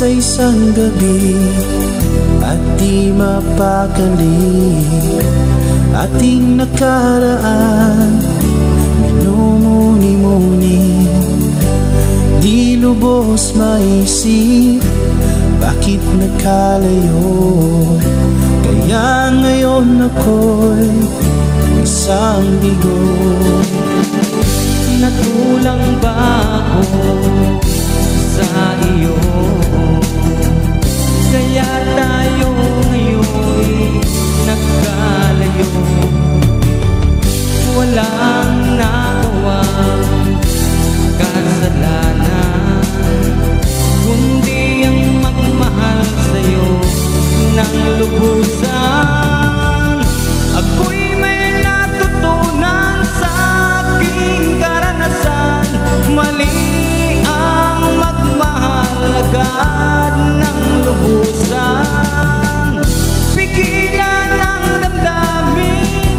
sa isang gabi at di mapakali. Ating nakaraan minumuni-muni, di lubos maisip bakit nagkalayo. Kaya ngayon ako'y isang bigo. Nagkulang ba ako sa iyo? Kaya tayo ngayon'y nagkalayo. Walang nagawang kasalanan, kundi ang magmahal sa'yo ng lubusan. Ako'y may natutunan sa aking karanasan. Mali ang magmahal agad ng lubusan. Pigilan ang damdamin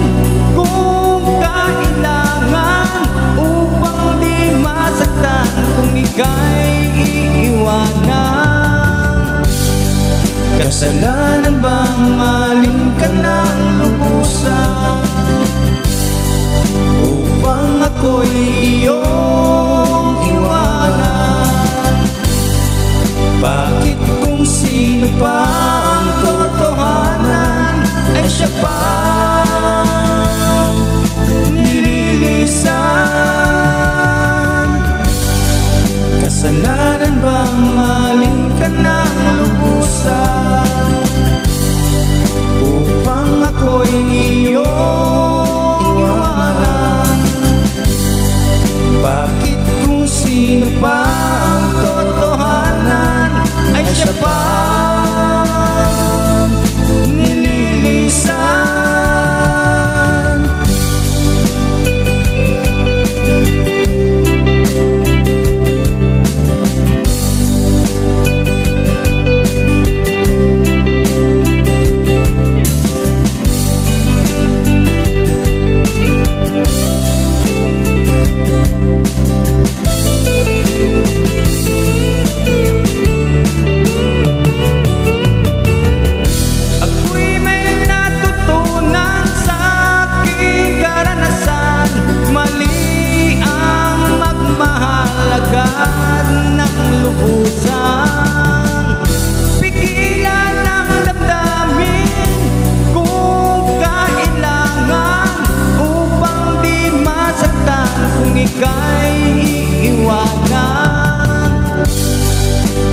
kung kailangan, upang di masaktan kung ika'y iiwanan. Kasalanan bang maling ka ng lubusan upang ako'y iyong iwanan? Bakit kung sino pa ang totohanan ay siya pa nililisan? Kasalanan bang maling ka ng lubusan upang ako'y iyong iwanan? Bakit kung sino pa ang totohanan ay siya pa nililisan?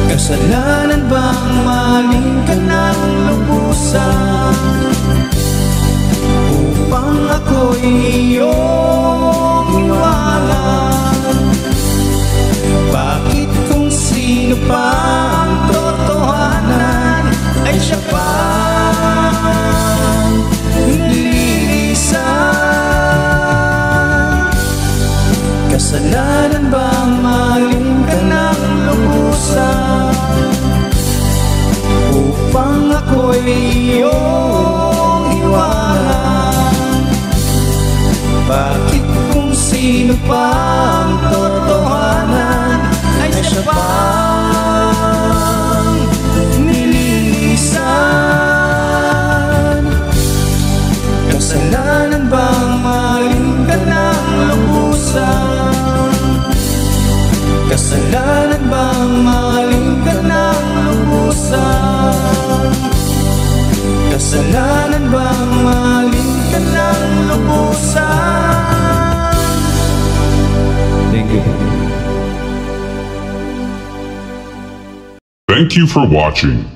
Kasalanan bang maling ka ng lubusan upang ako'y iyong iwanan? Bakit kung sino pa ang totohanan ay siya pa nililisan? Kasalanan bang maling ka ng lubusan upang ako'y iyong iwanan? Bakit kung sino pa ang totohanan ay siya pa nililisan? Kasalanan bang maling ka ng lubusan? Kasalanan bang maling ka ng lubusan? Kasalanan bang maling ka ng lubusan? Thank you. Thank you for watching.